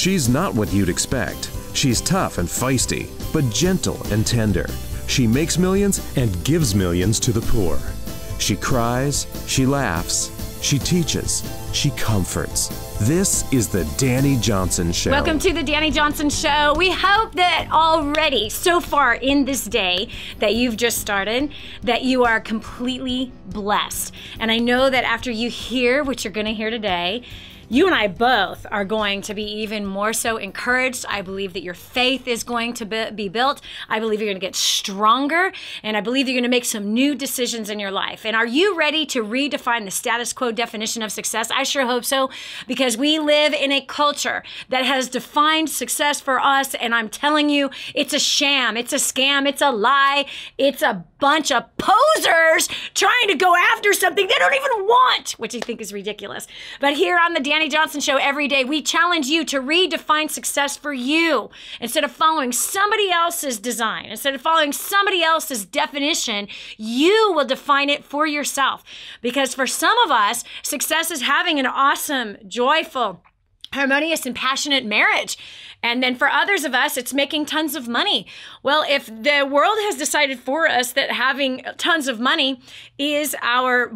She's not what you'd expect. She's tough and feisty, but gentle and tender. She makes millions and gives millions to the poor. She cries, she laughs, she teaches, she comforts. This is the Dani Johnson Show. Welcome to the Dani Johnson Show. We hope that already, so far in this day that you've just started, that you are completely blessed. And I know that after you hear what you're going to hear today, you and I both are going to be even more so encouraged. I believe that your faith is going to be built. I believe you're going to get stronger. And I believe you're going to make some new decisions in your life. And are you ready to redefine the status quo definition of success? I sure hope so, because we live in a culture that has defined success for us. And I'm telling you, it's a sham, it's a scam, it's a lie. It's a bunch of posers trying to go after something they don't even want, which I think is ridiculous. But here on the Dani Johnson Show every day, we challenge you to redefine success for you. Instead of following somebody else's design, instead of following somebody else's definition, you will define it for yourself. Because for some of us, success is having an awesome, joyful, harmonious and passionate marriage. And then for others of us, it's making tons of money. Well, if the world has decided for us that having tons of money is our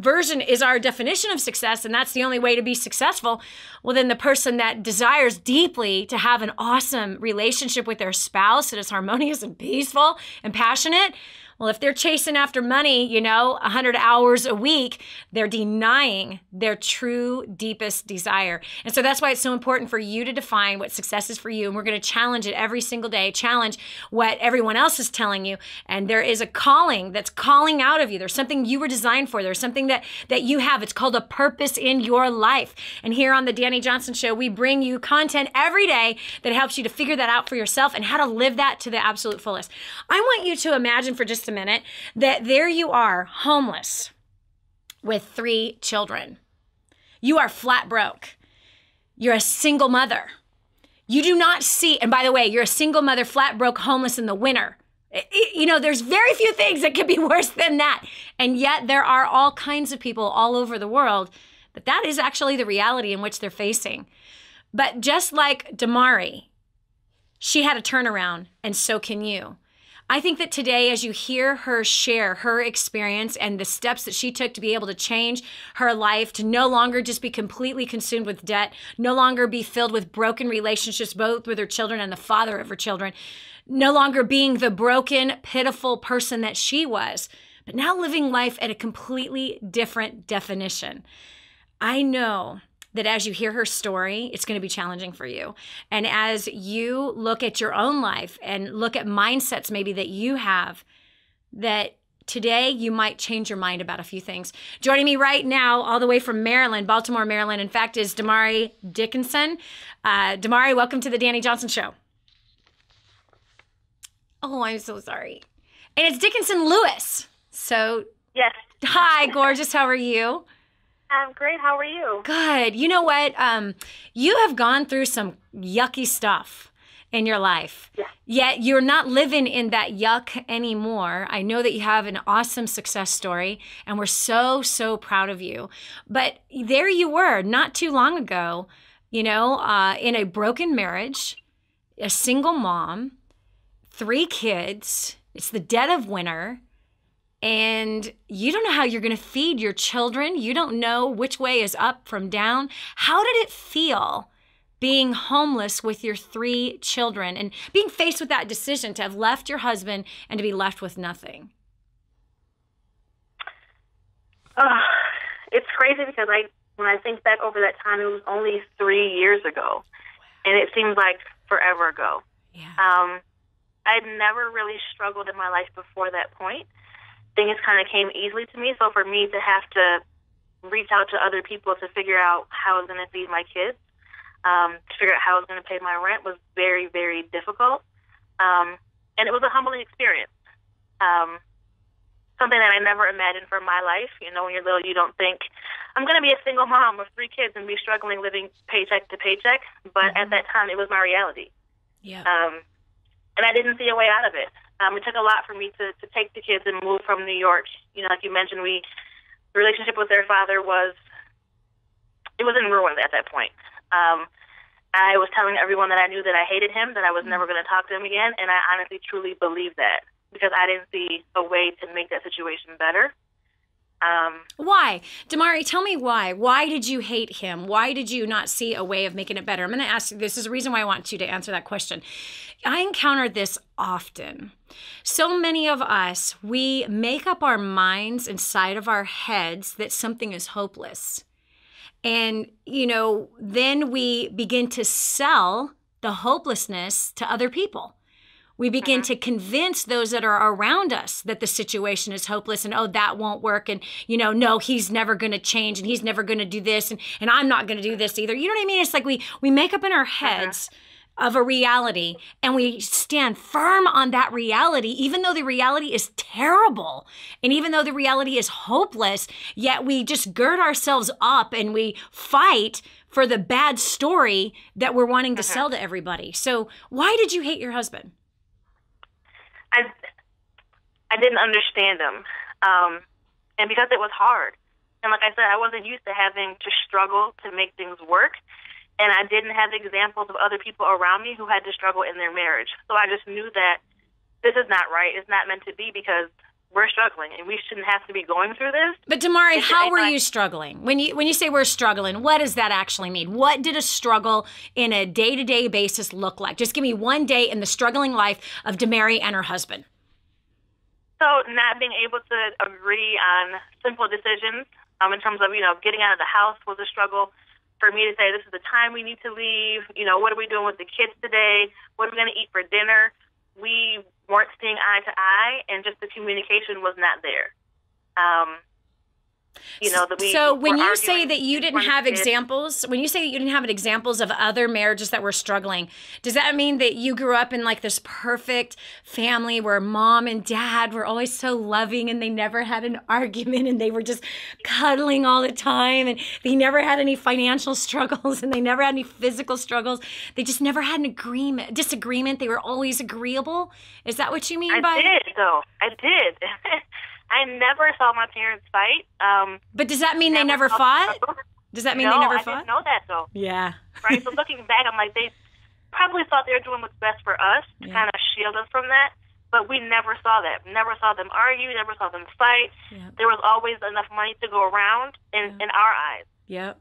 definition of success, and that's the only way to be successful, well, then the person that desires deeply to have an awesome relationship with their spouse that is harmonious and peaceful and passionate, well, if they're chasing after money, 100 hours a week, they're denying their true, deepest desire. And so that's why it's so important for you to define what success is for you. And we're going to challenge it every single day, challenge what everyone else is telling you. And there is a calling that's calling out of you. There's something you were designed for. There's something that you have. It's called a purpose in your life. And here on the Dani Johnson Show, we bring you content every day that helps you to figure that out for yourself and how to live that to the absolute fullest. I want you to imagine for just a minute that there you are, homeless with 3 children. You are flat broke. You're a single mother. You do not see, and by the way, you're a single mother, flat broke, homeless in the winter. There's very few things that could be worse than that. And yet there are all kinds of people all over the world that is actually the reality in which they're facing. But just like Damari, she had a turnaround, and so can you. I think that today, as you hear her share her experience and the steps that she took to be able to change her life, to no longer just be completely consumed with debt, no longer be filled with broken relationships, both with her children and the father of her children, no longer being the broken, pitiful person that she was, but now living life at a completely different definition. I know that as you hear her story, it's going to be challenging for you. And as you look at your own life and look at mindsets maybe that you have, that today you might change your mind about a few things. Joining me right now, all the way from Maryland, Baltimore, Maryland, in fact, is Damari Dickinson. Damari, welcome to the Dani Johnson Show. Oh, I'm so sorry. And it's Dickinson Lewis. So, yes. Hi, gorgeous. How are you? I'm great. How are you? Good. You know what? You have gone through some yucky stuff in your life. Yeah. Yet you're not living in that yuck anymore. I know that you have an awesome success story, and we're so, so proud of you. But there you were not too long ago, in a broken marriage, a single mom, 3 kids. It's the dead of winter. And you don't know how you're going to feed your children. You don't know which way is up from down. How did it feel being homeless with your 3 children and being faced with that decision to have left your husband and to be left with nothing? It's crazy because when I think back over that time, it was only 3 years ago. And it seems like forever ago. Yeah. I'd never really struggled in my life before that point. Things kind of came easily to me. So for me to have to reach out to other people to figure out how I was going to feed my kids, to figure out how I was going to pay my rent was very, very difficult. And it was a humbling experience. Something that I never imagined for my life. When you're little, you don't think, I'm going to be a single mom with 3 kids and be struggling living paycheck to paycheck. But at that time, it was my reality. Yeah. And I didn't see a way out of it. It took a lot for me to take the kids and move from New York. Like you mentioned, the relationship with their father was in ruins at that point. I was telling everyone that I knew that I hated him, that I was never going to talk to him again, and I honestly, truly believed that because I didn't see a way to make that situation better. Why? Damari, tell me why. Why did you hate him? Why did you not see a way of making it better? I'm going to ask you, this is a reason why I want you to answer that question. I encounter this often. So many of us, we make up our minds inside of our heads that something is hopeless. And, then we begin to sell the hopelessness to other people. We begin to convince those that are around us that the situation is hopeless and, oh, that won't work. And, no, he's never going to change and he's never going to do this. And I'm not going to do this either. You know what I mean? It's like we make up in our heads of a reality and we stand firm on that reality, even though the reality is terrible. And even though the reality is hopeless, yet we just gird ourselves up and we fight for the bad story that we're wanting to sell to everybody. So why did you hate your husband? I didn't understand him, and because it was hard. And like I said, I wasn't used to having to struggle to make things work, and I didn't have examples of other people around me who had to struggle in their marriage. So I just knew that this is not right. It's not meant to be because we're struggling, and we shouldn't have to be going through this. But Damari, how were you struggling? When you say we're struggling, what does that actually mean? What did a struggle in a day-to-day basis look like? Just give me one day in the struggling life of Damari and her husband. So not being able to agree on simple decisions in terms of, getting out of the house was a struggle. For me to say, this is the time we need to leave, what are we doing with the kids today? What are we going to eat for dinner? We weren't seeing eye to eye, and just the communication was not there. So when you say that you didn't have examples, when you say that you didn't have examples of other marriages that were struggling, does that mean that you grew up in like this perfect family where mom and dad were always so loving and they never had an argument and they were just cuddling all the time and they never had any financial struggles and they never had any physical struggles? They just never had an disagreement. They were always agreeable. Is that what you mean by? I did, though. I did. I never saw my parents fight. But does that mean they never fought? Does that mean they never fought? I didn't know that, though. Yeah. Right? So looking back, I'm like, they probably thought they were doing what's best for us to kind of shield us from that. But we never saw that. Never saw them argue. Never saw them fight. Yep. There was always enough money to go around in our eyes. Yep.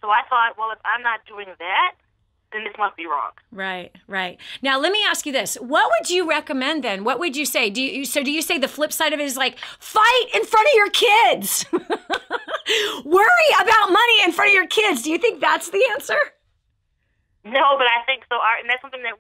So I thought, well, if I'm not doing that, then this must be wrong. Right. Now, let me ask you this. What would you recommend then? What would you say? Do you say the flip side of it is like, fight in front of your kids? Worry about money in front of your kids. Do you think that's the answer? No, but I think so. And that's something that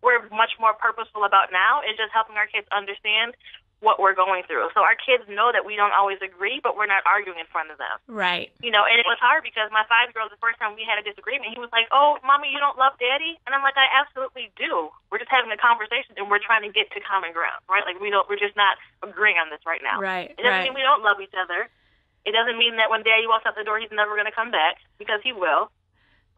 we're much more purposeful about now, is just helping our kids understand what we're going through. So our kids know that we don't always agree, but we're not arguing in front of them. Right. And it was hard because my 5-year-old, the first time we had a disagreement, he was like, "Oh, Mommy, you don't love Daddy?" And I'm like, "I absolutely do. We're just having a conversation and we're trying to get to common ground, right? Like we're just not agreeing on this right now." Right. It doesn't mean we don't love each other. It doesn't mean that when Daddy walks out the door, he's never going to come back, because he will.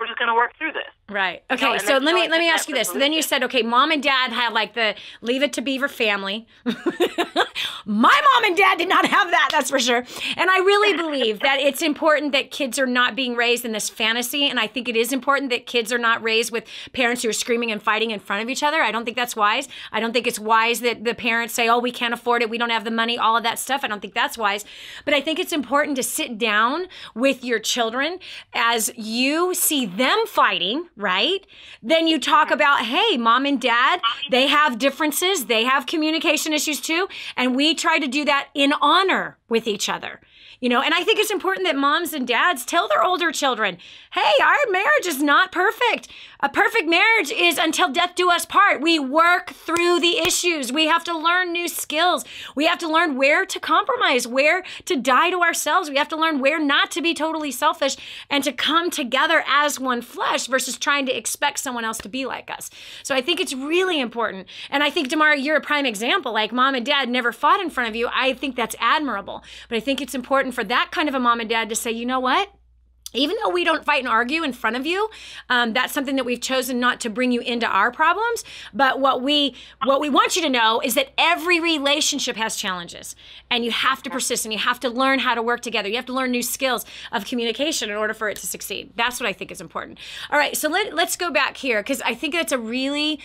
We're just going to work through this. Right. Okay. So let me ask you this. So then you said, okay, mom and dad had like the Leave It to Beaver family. My mom and dad did not have that, that's for sure. And I really believe that it's important that kids are not being raised in this fantasy. And I think it is important that kids are not raised with parents who are screaming and fighting in front of each other. I don't think that's wise. I don't think it's wise that the parents say, oh, we can't afford it, we don't have the money, all of that stuff. I don't think that's wise. But I think it's important to sit down with your children as you see them fighting, right? Then you talk about, hey, mom and dad, they have differences, they have communication issues too, and we try to do that in honor with each other. And I think it's important that moms and dads tell their older children, hey, our marriage is not perfect. A perfect marriage is until death do us part. We work through the issues. We have to learn new skills. We have to learn where to compromise, where to die to ourselves. We have to learn where not to be totally selfish and to come together as one flesh versus trying to expect someone else to be like us. So I think it's really important. And I think, Damari, you're a prime example. Like, mom and dad never fought in front of you. I think that's admirable. But I think it's important for that kind of a mom and dad to say, you know what? Even though we don't fight and argue in front of you, that's something that we've chosen not to bring you into our problems. But what we want you to know is that every relationship has challenges, and you have to persist, and you have to learn how to work together. You have to learn new skills of communication in order for it to succeed. That's what I think is important. All right, so let's go back here, because I think that's a really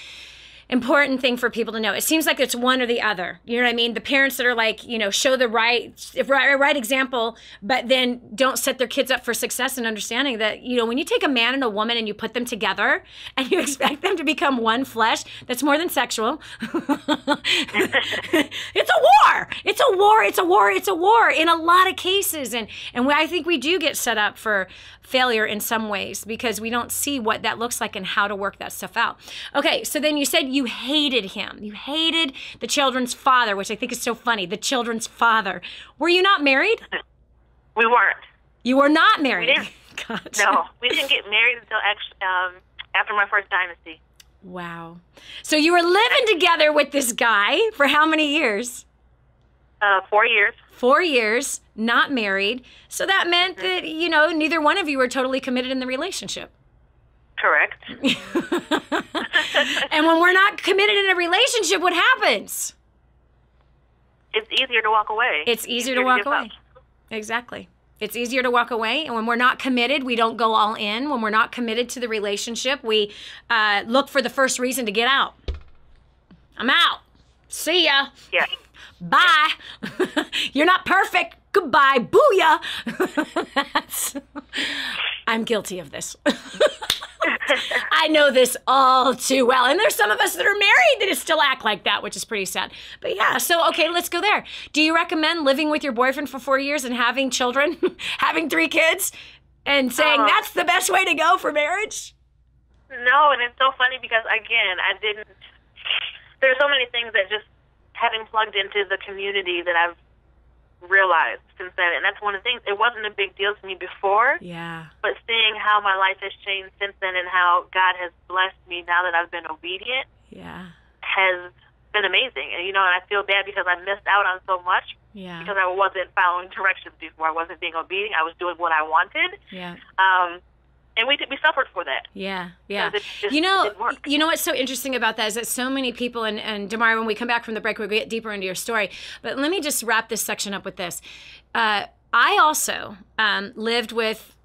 important thing for people to know. It seems like it's one or the other. You know what I mean? The parents that are like, show the right example, but then don't set their kids up for success, and understanding that, when you take a man and a woman and you put them together and you expect them to become one flesh, that's more than sexual. It's a war. It's a war. It's a war. It's a war in a lot of cases. And I think we do get set up for failure in some ways because we don't see what that looks like and how to work that stuff out. Okay, so then you said you hated him. You hated the children's father, which I think is so funny, the children's father. Were you not married? We weren't. You were not married? We didn't. Gotcha. No, we didn't get married until after my first dynasty. Wow. So you were living together with this guy for how many years? 4 years. 4 years, not married. So that meant that, neither one of you were totally committed in the relationship. Correct. And when we're not committed in a relationship, what happens? It's easier to walk away. It's easier to walk away. Exactly. It's easier to walk away. And when we're not committed, we don't go all in. When we're not committed to the relationship, we look for the first reason to get out. I'm out. See ya. Yeah. Bye. You're not perfect. Goodbye. Booyah. I'm guilty of this. I know this all too well. And there's some of us that are married that still act like that, which is pretty sad. But yeah, so okay, let's go there. Do you recommend living with your boyfriend for 4 years and having children, having 3 kids, and saying that's the best way to go for marriage? No, and it's so funny because, again, there's so many things that just having plugged into the community that I've realized since then, and that's one of the things. It wasn't a big deal to me before, but seeing how my life has changed since then and how God has blessed me now that I've been obedient has been amazing. And and I feel bad because I missed out on so much because I wasn't following directions before. I wasn't being obedient. I was doing what I wanted. And we suffered for that. Yeah. You know what's so interesting about that is that so many people, and Damari, when we come back from the break, we'll get deeper into your story. But let me just wrap this section up with this. I also lived with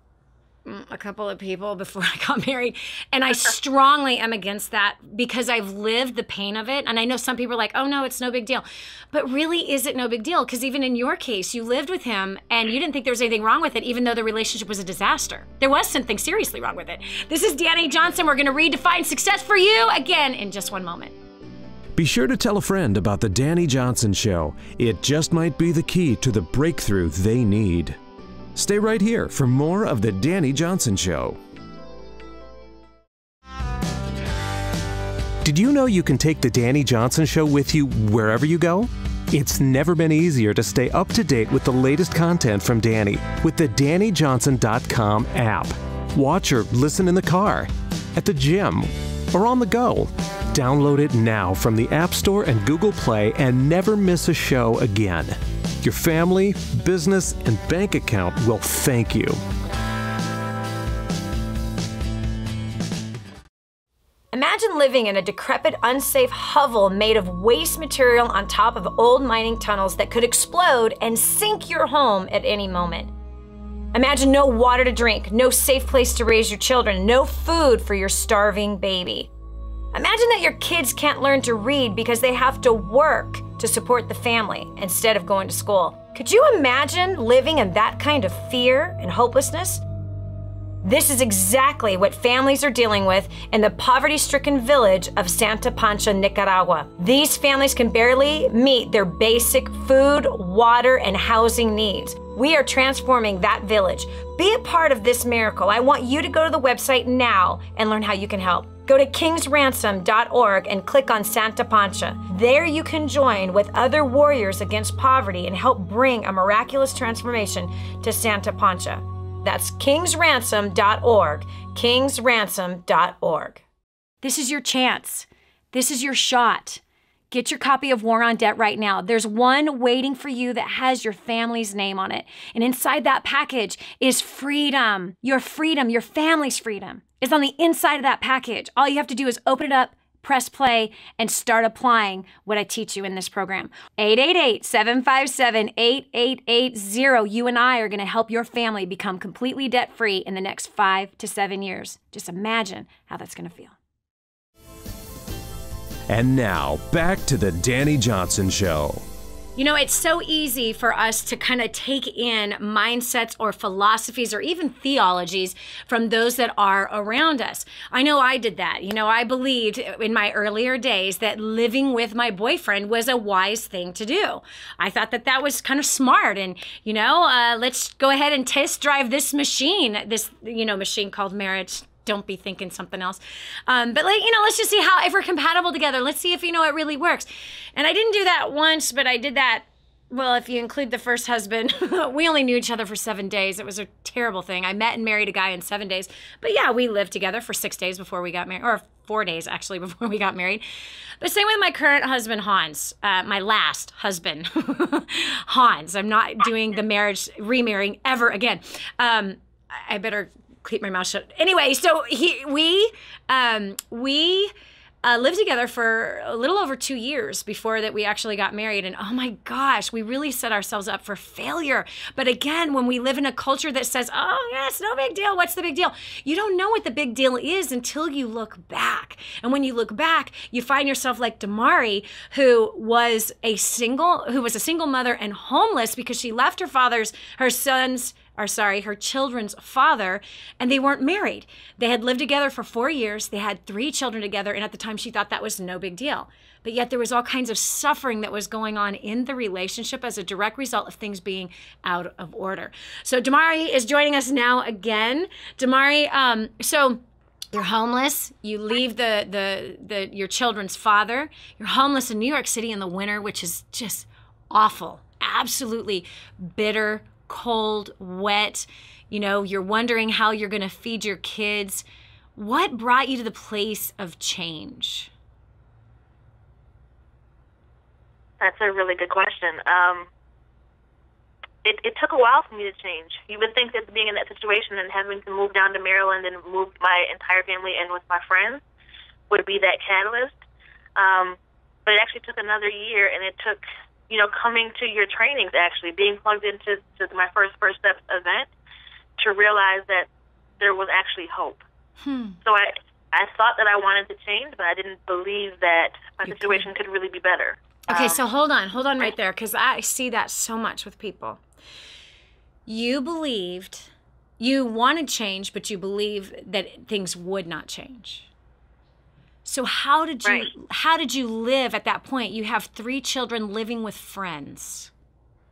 a couple of people before I got married, and I strongly am against that because I've lived the pain of it. And I know some people are like, oh no, it's no big deal. But really, is it no big deal? Because even in your case, you lived with him and you didn't think there was anything wrong with it, even though the relationship was a disaster. There was something seriously wrong with it. This is Dani Johnson. We're going to redefine success for you again in just one moment. Be sure to tell a friend about the Dani Johnson Show. It just might be the key to the breakthrough they need. Stay right here for more of the Dani Johnson Show. Did you know you can take the Dani Johnson Show with you wherever you go? It's never been easier to stay up to date with the latest content from Dani with the DaniJohnson.com app. Watch or listen in the car, at the gym, or on the go. Download it now from the App Store and Google Play and never miss a show again. Your family, business, and bank account will thank you. Imagine living in a decrepit, unsafe hovel made of waste material on top of old mining tunnels that could explode and sink your home at any moment. Imagine no water to drink, no safe place to raise your children, no food for your starving baby. Imagine that your kids can't learn to read because they have to work to support the family instead of going to school. Could you imagine living in that kind of fear and hopelessness? This is exactly what families are dealing with in the poverty-stricken village of Santa Pancha, Nicaragua. These families can barely meet their basic food, water, and housing needs. We are transforming that village. Be a part of this miracle. I want you to go to the website now and learn how you can help. Go to kingsransom.org and click on Santa Pancha. There you can join with other warriors against poverty and help bring a miraculous transformation to Santa Pancha. That's kingsransom.org, kingsransom.org. This is your chance. This is your shot. Get your copy of War on Debt right now. There's one waiting for you that has your family's name on it. And inside that package is freedom, your family's freedom. It's on the inside of that package. All you have to do is open it up, press play, and start applying what I teach you in this program. 888-757-8880. You and I are going to help your family become completely debt-free in the next 5 to 7 years. Just imagine how that's going to feel. And now, back to the Dani Johnson Show. You know, it's so easy for us to kind of take in mindsets or philosophies or even theologies from those that are around us. I know I did that. You know, I believed in my earlier days that living with my boyfriend was a wise thing to do. I thought that that was kind of smart. And, you know, let's go ahead and test drive this machine, machine called marriage. Don't be thinking something else. But let's just see if we're compatible together. Let's see if, it really works. And I didn't do that once, but I did that. Well, if you include the first husband, we only knew each other for 7 days. It was a terrible thing. I met and married a guy in 7 days. But yeah, we lived together for 6 days before we got married, or 4 days actually before we got married. But same with my current husband, Hans, my last husband, Hans. I'm not doing the remarrying ever again. I better keep my mouth shut. Anyway, so we lived together for a little over 2 years before that we actually got married. And oh my gosh, we really set ourselves up for failure. But again, when we live in a culture that says, oh yeah, it's no big deal. What's the big deal? You don't know what the big deal is until you look back. And when you look back, you find yourself like Damari, who was a single mother and homeless because she left her children's father, and they weren't married. They had lived together for 4 years. They had 3 children together, and at the time she thought that was no big deal. But yet there was all kinds of suffering that was going on in the relationship as a direct result of things being out of order. So Damari is joining us now again. Damari, so you're homeless. You leave your children's father. You're homeless in New York City in the winter, which is just awful, absolutely bitter, cold, wet. You're wondering how you're going to feed your kids. What brought you to the place of change? That's a really good question. It took a while for me to change. You would think that being in that situation and having to move down to Maryland and move my entire family in with my friends would be that catalyst. But it actually took another year, and it took coming to your trainings, actually, being plugged into my first Steps event to realize that there was actually hope. So I thought that I wanted to change, but I didn't believe that my situation could really be better. Okay, so hold on right there, because I see that so much with people. You wanted change, but you believed that things would not change. So how did you live at that point? You have 3 children living with friends.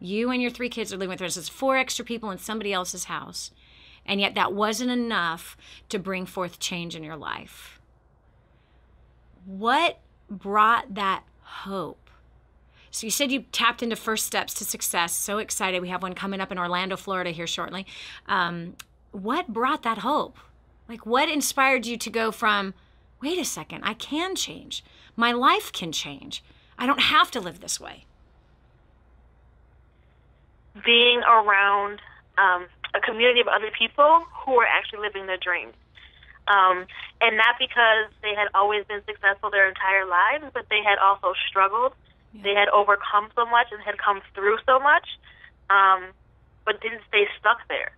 You and your 3 kids are living with friends. It's 4 extra people in somebody else's house. And yet that wasn't enough to bring forth change in your life. What brought that hope? So you said you tapped into First Steps to Success. So excited. We have one coming up in Orlando, Florida here shortly. What brought that hope? Like, what inspired you to go from, wait a second, I can change. My life can change. I don't have to live this way. Being around a community of other people who are actually living their dreams. And not because they had always been successful their entire lives, but they had also struggled. Yeah. They had overcome so much and had come through so much, but didn't stay stuck there.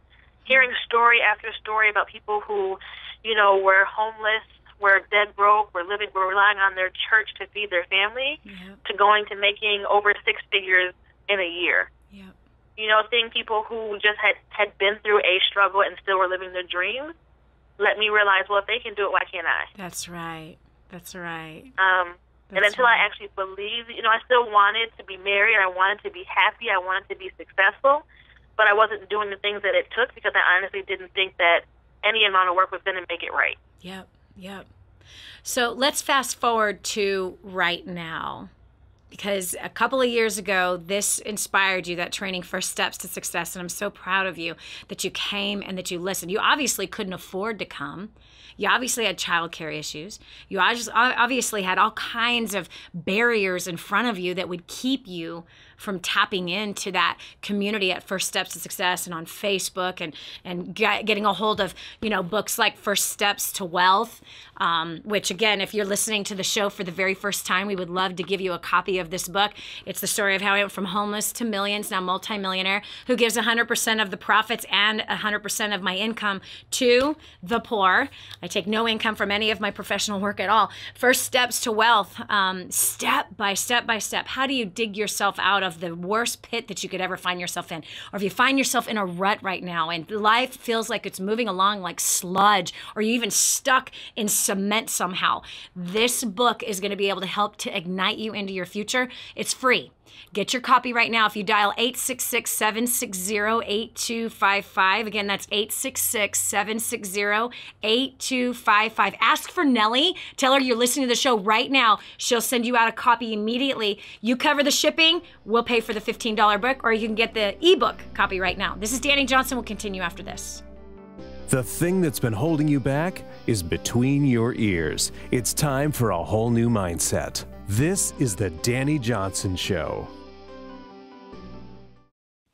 Hearing story after story about people who, were homeless, were dead broke, were relying on their church to feed their family, to going to making over 6 figures in a year. Yeah. Seeing people who just had been through a struggle and still were living their dreams, let me realize, well, if they can do it, why can't I? That's right. And until I actually believed, I still wanted to be married, I wanted to be happy, I wanted to be successful, but I wasn't doing the things that it took because I honestly didn't think that any amount of work was going to make it right. Yep. So let's fast forward to right now. because a couple of years ago, this inspired you, that training, First Steps to Success. And I'm so proud of you that you came and that you listened. You obviously couldn't afford to come. You obviously had childcare issues. You obviously had all kinds of barriers in front of you that would keep you from tapping into that community at First Steps to Success and on Facebook and getting a hold of, books like First Steps to Wealth, which again, if you're listening to the show for the very first time, we would love to give you a copy of this book. It's the story of how I went from homeless to millions, now multi-millionaire, who gives 100% of the profits and 100% of my income to the poor. I take no income from any of my professional work at all. First Steps to Wealth, step by step by step. How do you dig yourself out of the worst pit that you could ever find yourself in? Or if you find yourself in a rut right now and life feels like it's moving along like sludge, or you're even stuck in cement somehow, this book is going to be able to help to ignite you into your future. It's free. Get your copy right now. If you dial 866-760-8255. Again, that's 866-760-8255. Ask for Nellie. Tell her you're listening to the show right now. She'll send you out a copy immediately. You cover the shipping. We'll pay for the $15 book, or you can get the ebook copy right now. This is Dani Johnson. We'll continue after this. The thing that's been holding you back is between your ears. It's time for a whole new mindset. This is the Dani Johnson Show.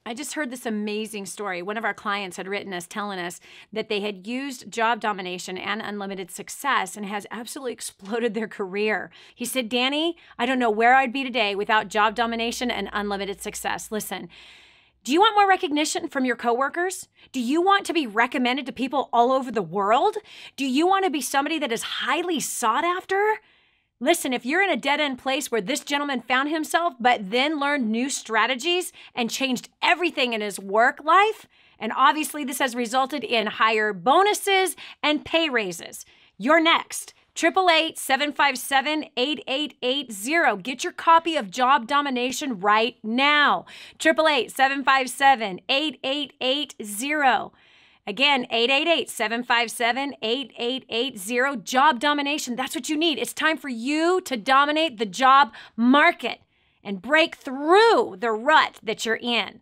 I just heard this amazing story. One of our clients had written us telling us that they had used job domination and unlimited success and has absolutely exploded their career. He said, Dani, I don't know where I'd be today without job domination and unlimited success. Listen, do you want more recognition from your coworkers? Do you want to be recommended to people all over the world? Do you want to be somebody that is highly sought after? Listen, if you're in a dead-end place where this gentleman found himself, but then learned new strategies and changed everything in his work life, and obviously this has resulted in higher bonuses and pay raises, you're next. 888-757-8880. Get your copy of Job Domination right now. 888-757-8880. Again, 888-757-8880. Job domination. That's what you need. It's time for you to dominate the job market and break through the rut that you're in.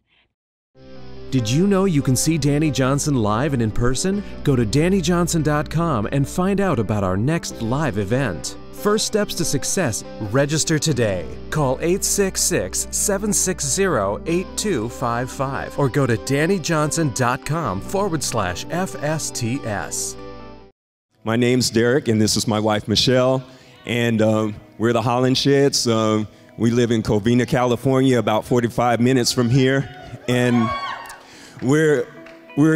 Did you know you can see Dani Johnson live and in person? Go to DaniJohnson.com and find out about our next live event. First Steps to Success. Register today. Call 866-760-8255 or go to DaniJohnson.com/FSTS. My name's Derek, and this is my wife, Michelle, and we're the Holland Sheds. We live in Covina, California, about 45 minutes from here, and we're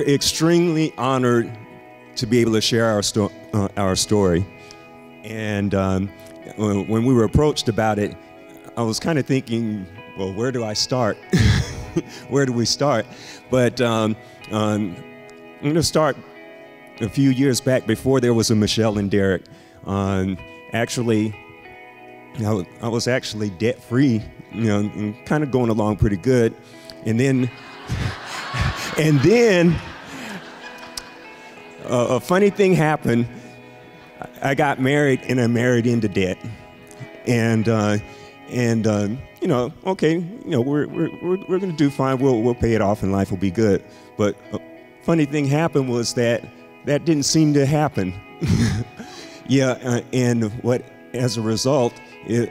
extremely honored to be able to share our story. And when we were approached about it, I was kind of thinking, well, where do I start? Where do we start? But I'm going to start a few years back before there was a Michelle and Derek. Actually, I was actually debt-free, kind of going along pretty good. And then a funny thing happened. I got married, and I married into debt, and okay, we're going to do fine. We'll pay it off, and life will be good. But a funny thing happened was that didn't seem to happen. Yeah, and as a result, it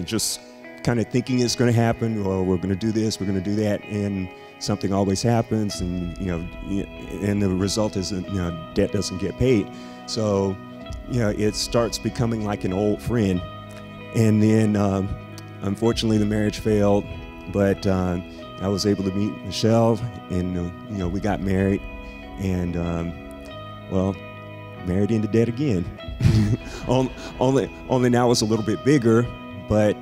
just kind of thinking it's going to happen, or we're going to do this, we're going to do that, and something always happens, and and the result is that debt doesn't get paid. So it starts becoming like an old friend. And then unfortunately the marriage failed, but I was able to meet Michelle, and we got married, and well, married into debt again. only now it's a little bit bigger, but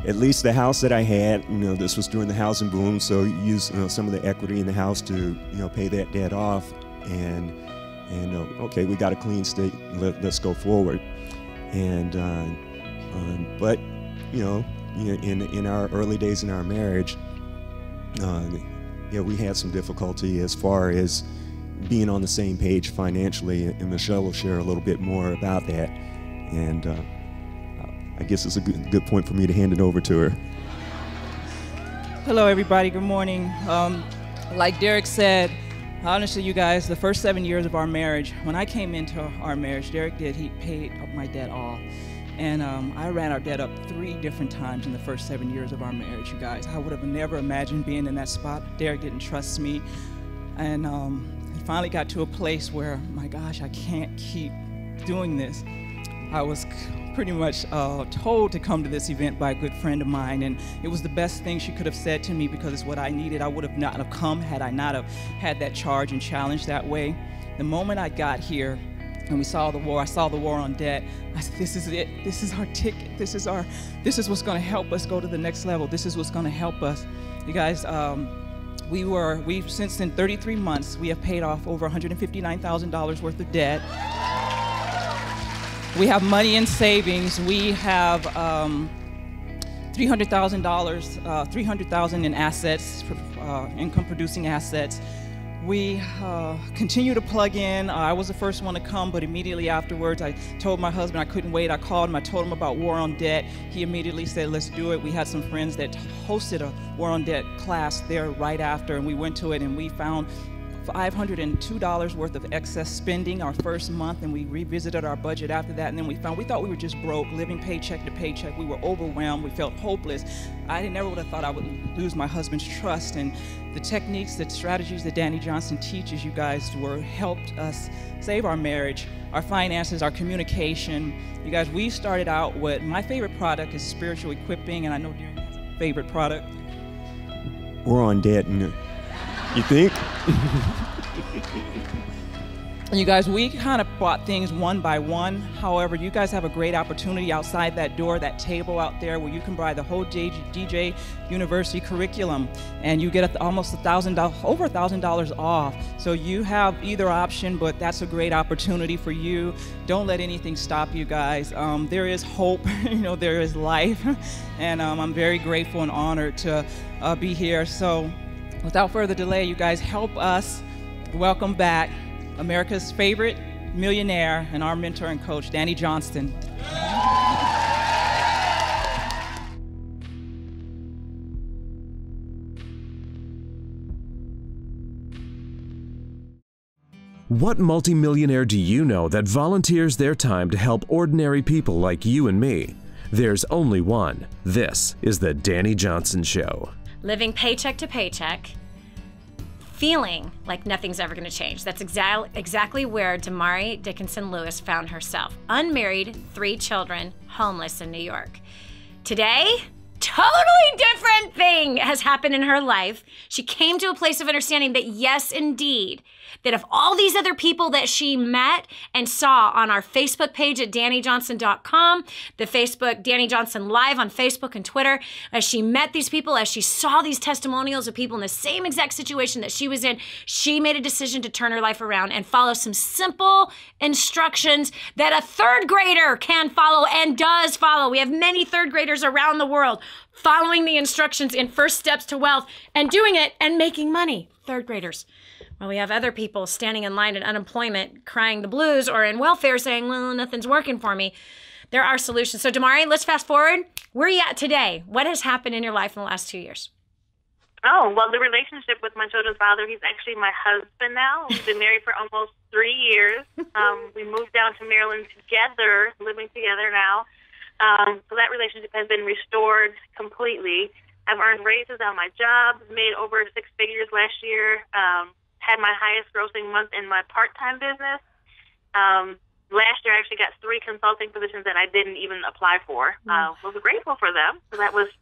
at least the house that I had, this was during the housing boom, so use some of the equity in the house to pay that debt off, and okay, we got a clean state. Let's go forward. And but in our early days in our marriage, we had some difficulty as far as being on the same page financially, and Michelle will share a little bit more about that. And I guess it's a good point for me to hand it over to her. Hello, everybody. Good morning. Like Derek said, honestly, you guys, the first 7 years of our marriage, when I came into our marriage, he paid my debt all. And I ran our debt up 3 different times in the first 7 years of our marriage, you guys. I would have never imagined being in that spot. Derek didn't trust me. And it finally got to a place where, my gosh, I can't keep doing this. I was pretty much told to come to this event by a good friend of mine, and it was the best thing she could have said to me because it's what I needed. I would have not have come had I not have had that charge and challenge that way. The moment I got here, and we saw the war, I saw the war on debt. I said, this is it. This is our ticket. This is what's going to help us go to the next level. This is what's going to help us. You guys, we've since in 33 months, we have paid off over $159,000 worth of debt. We have money in savings. We have $300,000 in assets, income-producing assets. We continue to plug in. I was the first one to come, but immediately afterwards, I told my husband I couldn't wait. I called him. I told him about War on Debt. He immediately said, let's do it. We had some friends that hosted a War on Debt class there right after, and we went to it, and we found $502 worth of excess spending our first month, and we revisited our budget after that, and then we thought we were just broke, living paycheck to paycheck. We were overwhelmed. We felt hopeless. I never would have thought I would lose my husband's trust, and the techniques, the strategies that Dani Johnson teaches you guys helped us save our marriage, our finances, our communication. You guys, we started out with, my favorite product is spiritual equipping, and I know Darren has a favorite product. We're on debt, you think? You guys, we kind of bought things one by one. However, you guys have a great opportunity outside that door, that table out there, where you can buy the whole DJ University curriculum, and you get almost over $1,000 off. So you have either option, but that's a great opportunity for you. Don't let anything stop you guys. There is hope, there is life, and I'm very grateful and honored to be here. So without further delay, you guys, help us welcome back America's favorite millionaire and our mentor and coach, Dani Johnson. What multimillionaire do you know that volunteers their time to help ordinary people like you and me? There's only one. This is the Dani Johnson Show. Living paycheck to paycheck, feeling like nothing's ever going to change. That's exactly where Damari Dickinson Lewis found herself. Unmarried, 3 children, homeless in New York. Today, totally different thing has happened in her life. She came to a place of understanding that yes, indeed, that of all these other people that she met and saw on our Facebook page at DaniJohnson.com, the Facebook Dani Johnson Live on Facebook and Twitter, as she met these people, as she saw these testimonials of people in the same exact situation that she was in, she made a decision to turn her life around and follow some simple instructions that a 3rd grader can follow and does follow. We have many 3rd graders around the world following the instructions in First Steps to Wealth and doing it and making money. 3rd graders. Well, we have other people standing in line at unemployment crying the blues, or in welfare saying, well, nothing's working for me. There are solutions. So Damari, let's fast forward. Where are you at today? What has happened in your life in the last 2 years? Oh, well, the relationship with my children's father, he's actually my husband now. We've been married for almost 3 years. We moved down to Maryland together, living together now. So that relationship has been restored completely. I've earned raises on my job, made over 6 figures last year, had my highest grossing month in my part-time business. Last year I actually got 3 consulting positions that I didn't even apply for. Was grateful for them. So that was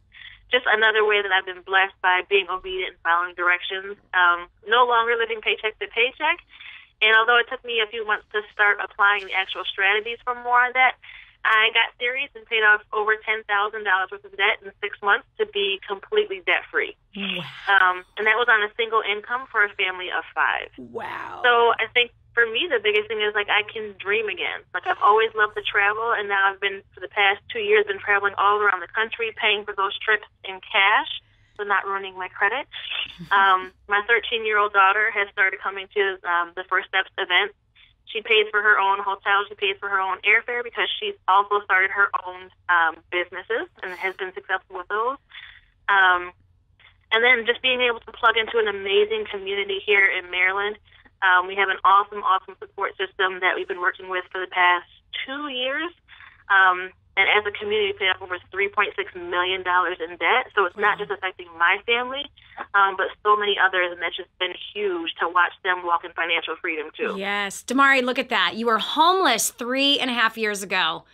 just another way that I've been blessed by being obedient and following directions. No longer living paycheck to paycheck. And although it took me a few months to start applying the actual strategies for more on that, I got serious and paid off over $10,000 worth of debt in 6 months to be completely debt-free. Wow. And that was on a single income for a family of 5. Wow. So I think for me, the biggest thing is, I can dream again. I've always loved to travel, and now I've been, for the past 2 years, been traveling all around the country, paying for those trips in cash, so not ruining my credit. My 13-year-old daughter has started coming to the First Steps event. She pays for her own hotel. She pays for her own airfare because she's also started her own businesses and has been successful with those. And then just being able to plug into an amazing community here in Maryland. We have an awesome, awesome support system that we've been working with for the past 2 years. And as a community, we paid off over $3.6 million in debt. So it's not just affecting my family, but so many others. And that's just been huge to watch them walk in financial freedom, too. Yes. Damari, look at that. You were homeless 3.5 years ago.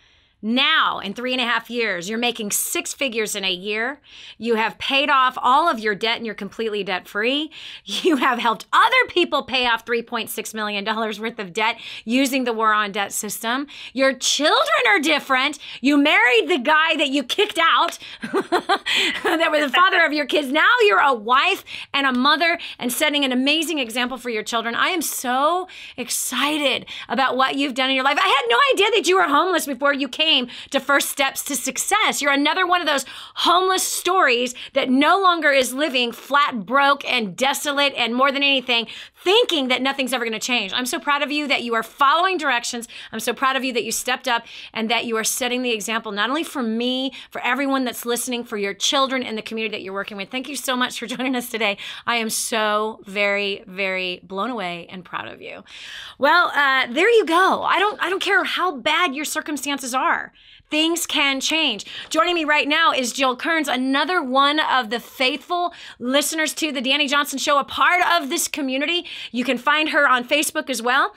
Now, in 3.5 years, you're making 6 figures in a year. You have paid off all of your debt and you're completely debt-free. You have helped other people pay off $3.6 million worth of debt using the war on debt system. Your children are different. You married the guy that you kicked out, that was the father of your kids. Now you're a wife and a mother and setting an amazing example for your children. I am so excited about what you've done in your life. I had no idea that you were homeless before you came to First Steps to Success. You're another one of those homeless stories that no longer is living flat broke and desolate and more than anything, thinking that nothing's ever going to change. I'm so proud of you that you are following directions. I'm so proud of you that you stepped up and that you are setting the example, not only for me, for everyone that's listening, for your children and the community that you're working with. Thank you so much for joining us today. I am so very, very blown away and proud of you. Well, there you go. I don't care how bad your circumstances are. Things can change. Joining me right now is Jill Kearns, another one of the faithful listeners to the Dani Johnson Show, a part of this community. You can find her on Facebook as well.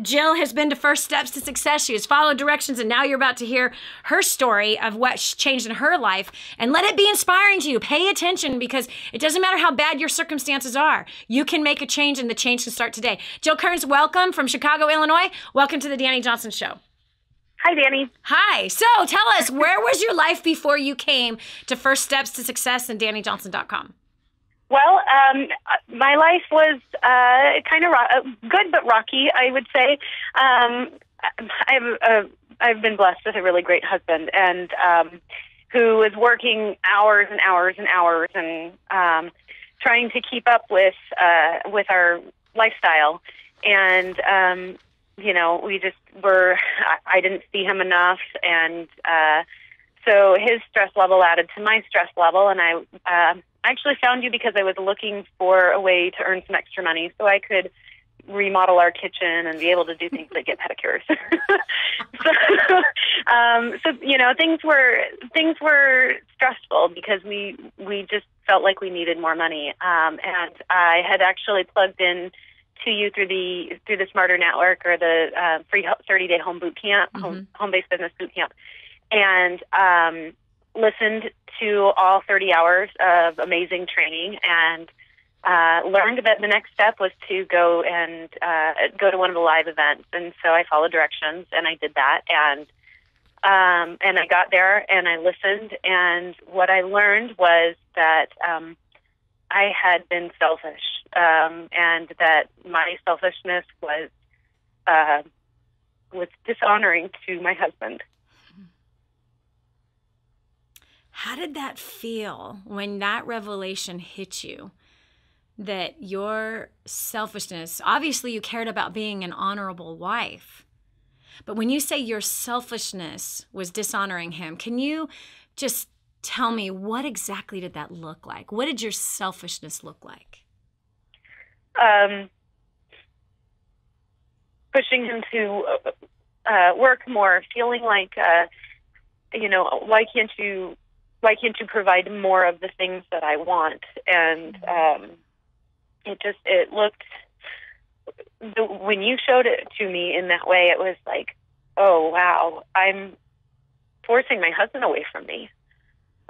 Jill has been to First Steps to Success. She has followed directions, and now you're about to hear her story of what's changed in her life. And let it be inspiring to you. Pay attention, because it doesn't matter how bad your circumstances are. You can make a change, and the change can start today. Jill Kearns, welcome from Chicago, Illinois. Welcome to the Dani Johnson Show. Hi, Dani. Hi. So tell us, where was your life before you came to First Steps to Success and DaniJohnson.com? Well, my life was kind of good but rocky, I would say. I've been blessed with a really great husband, and who is working hours and hours and hours and trying to keep up with our lifestyle. And you know, I didn't see him enough, and so his stress level added to my stress level, and I actually found you because I was looking for a way to earn some extra money so I could remodel our kitchen and be able to do things like get pedicures. So you know, things were stressful because we just felt like we needed more money, and I had actually plugged in to you through the Smarter Network, or the free 30-day home boot camp, home-based business boot camp, and listened to all 30 hours of amazing training, and learned that the next step was to go to one of the live events. And so I followed directions, and I did that, and I got there and I listened, and what I learned was that I had been selfish, and that my selfishness was dishonoring to my husband. How did that feel when that revelation hit you? That your selfishness, obviously you cared about being an honorable wife, but when you say your selfishness was dishonoring him, can you just tell me, what exactly did that look like? What did your selfishness look like? Pushing him to work more, feeling like, you know, why can't you provide more of the things that I want? And it looked, when you showed it to me in that way, it was like, oh wow, I'm forcing my husband away from me.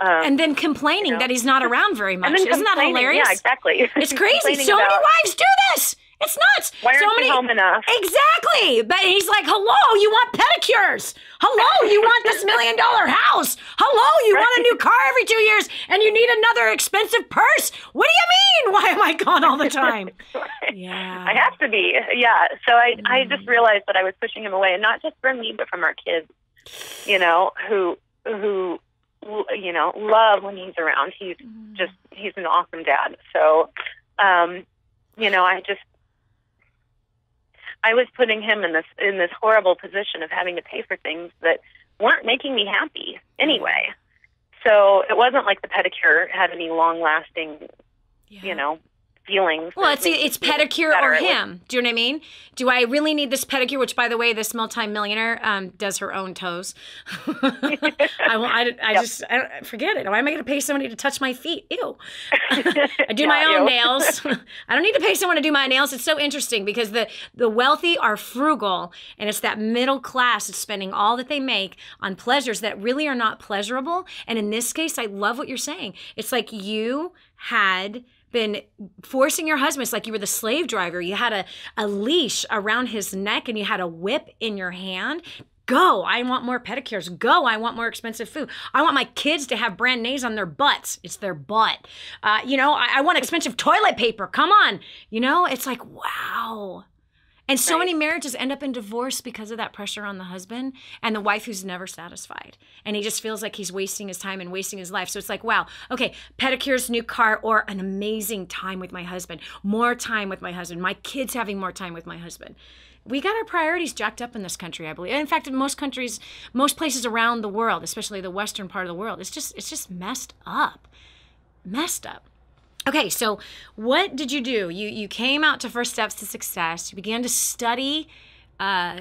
And then complaining that he's not around very much. Isn't that hilarious? Yeah, exactly. It's crazy. So many wives do this. It's nuts. Why aren't you home enough? Exactly. But he's like, hello, you want pedicures. Hello, you want this $1 million house. Hello, you want a new car every 2 years, and you need another expensive purse. What do you mean? Why am I gone all the time? Right. Yeah. I have to be. Yeah. So I just realized that I was pushing him away, and not just from me, but from our kids, you know, who you know, love when he's around. He's an awesome dad. So, you know, I was putting him in this horrible position of having to pay for things that weren't making me happy anyway. So it wasn't like the pedicure had any long-lasting, feelings. Well, it's pedicure or him. Do you know what I mean? Do I really need this pedicure? Which, by the way, this multi-millionaire does her own toes. I just forget it. Why am I going to pay somebody to touch my feet? Ew. I do my own nails. I don't need to pay someone to do my nails. It's so interesting because the wealthy are frugal, and it's that middle class that's spending all that they make on pleasures that really are not pleasurable. And in this case, I love what you're saying. It's like you had been forcing your husband. It's like you were the slave driver. You had a leash around his neck and you had a whip in your hand. Go, I want more pedicures. Go, I want more expensive food. I want my kids to have brand names on their butts. It's their butt. I want expensive toilet paper. Come on. It's like, wow. And so many marriages end up in divorce because of that pressure on the husband and the wife who's never satisfied. And he just feels like he's wasting his time and wasting his life. So it's like, wow, okay, pedicures, new car, or an amazing time with my husband, more time with my husband, my kids having more time with my husband. We got our priorities jacked up in this country, I believe. In fact, in most countries, most places around the world, especially the Western part of the world, it's just messed up. Messed up. Okay, so what did you do? You came out to First Steps to Success. You began to study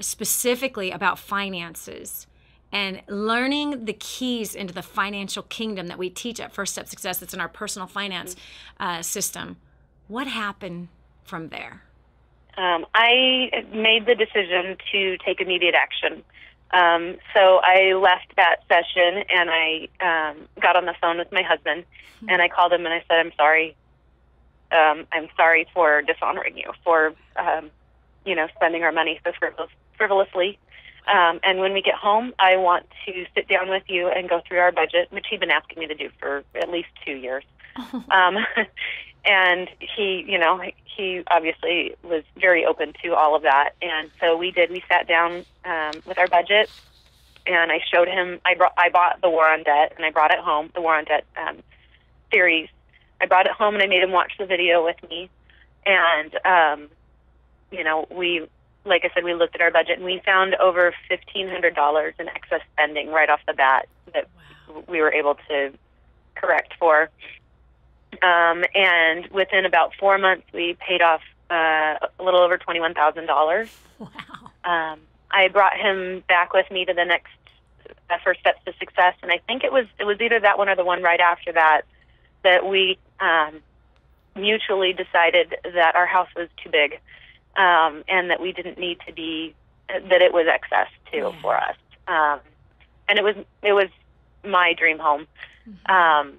specifically about finances and learning the keys into the financial kingdom that we teach at First Step Success that's in our personal finance system. What happened from there? I made the decision to take immediate action. So I left that session and I got on the phone with my husband and I called him and I said, I'm sorry. I'm sorry for dishonoring you, for, spending our money so frivolously. And when we get home, I want to sit down with you and go through our budget, which he'd been asking me to do for at least 2 years. And he obviously was very open to all of that. And so we did. We sat down with our budget, and I showed him. I bought The War on Debt, and I brought it home. The War on Debt series. I brought it home, and I made him watch the video with me. And we, like I said, we looked at our budget, and we found over $1,500 in excess spending right off the bat that we were able to correct for. And within about 4 months, we paid off a little over $21,000. Wow. I brought him back with me to the next First Steps to Success, and I think it was either that one or the one right after that we mutually decided that our house was too big, and that we didn't need to be, that it was excess too for us. And it was my dream home. Mm-hmm.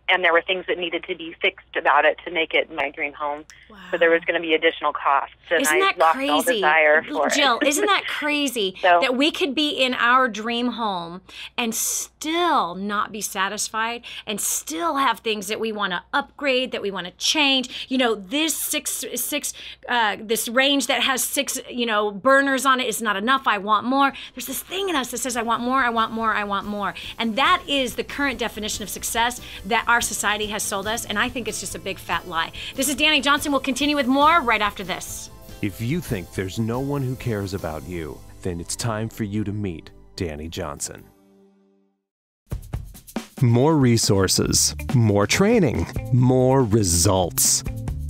And there were things that needed to be fixed about it to make it my dream home. Wow. So there was going to be additional costs. And isn't that lost crazy? All desire for Jill, it. Isn't that crazy that we could be in our dream home and still not be satisfied and still have things that we want to upgrade, that we want to change? This range that has 6, burners on it is not enough. I want more. There's this thing in us that says, I want more, I want more, I want more. And that is the current definition of success that our society has sold us, and I think it's just a big fat lie. This is Dani Johnson. We'll continue with more right after this. If you think there's no one who cares about you, then it's time for you to meet Dani Johnson. More resources, more training, more results.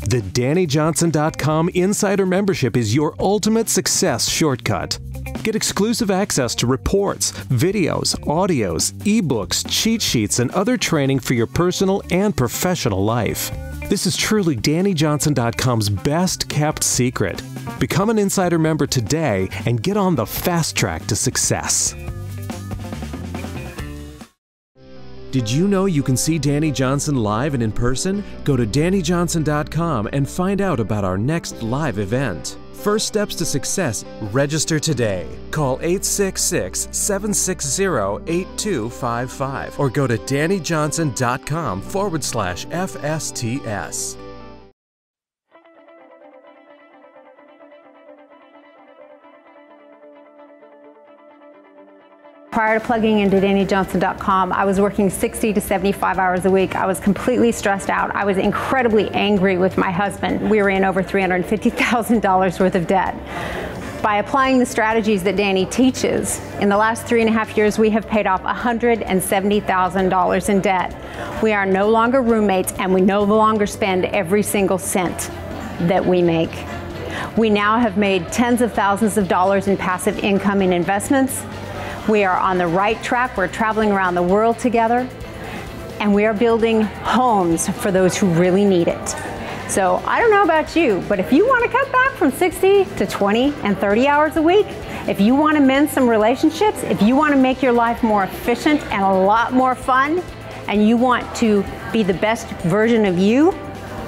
The DaniJohnson.com Insider Membership is your ultimate success shortcut. Get exclusive access to reports, videos, audios, ebooks, cheat sheets, and other training for your personal and professional life. This is truly DaniJohnson.com's best kept secret. Become an Insider member today and get on the fast track to success. Did you know you can see Dani Johnson live and in person? Go to DaniJohnson.com and find out about our next live event. First Steps to Success. Register today. Call 866-760-8255 or go to DaniJohnson.com/FSTS. Prior to plugging into DaniJohnson.com, I was working 60 to 75 hours a week. I was completely stressed out. I was incredibly angry with my husband. We were in over $350,000 worth of debt. By applying the strategies that Dani teaches, in the last 3.5 years, we have paid off $170,000 in debt. We are no longer roommates, and we no longer spend every single cent that we make. We now have made tens of thousands of dollars in passive income in investments. We are on the right track. We're traveling around the world together, and we are building homes for those who really need it. So I don't know about you, but if you want to cut back from 60 to 20 and 30 hours a week, if you want to mend some relationships, if you want to make your life more efficient and a lot more fun, and you want to be the best version of you,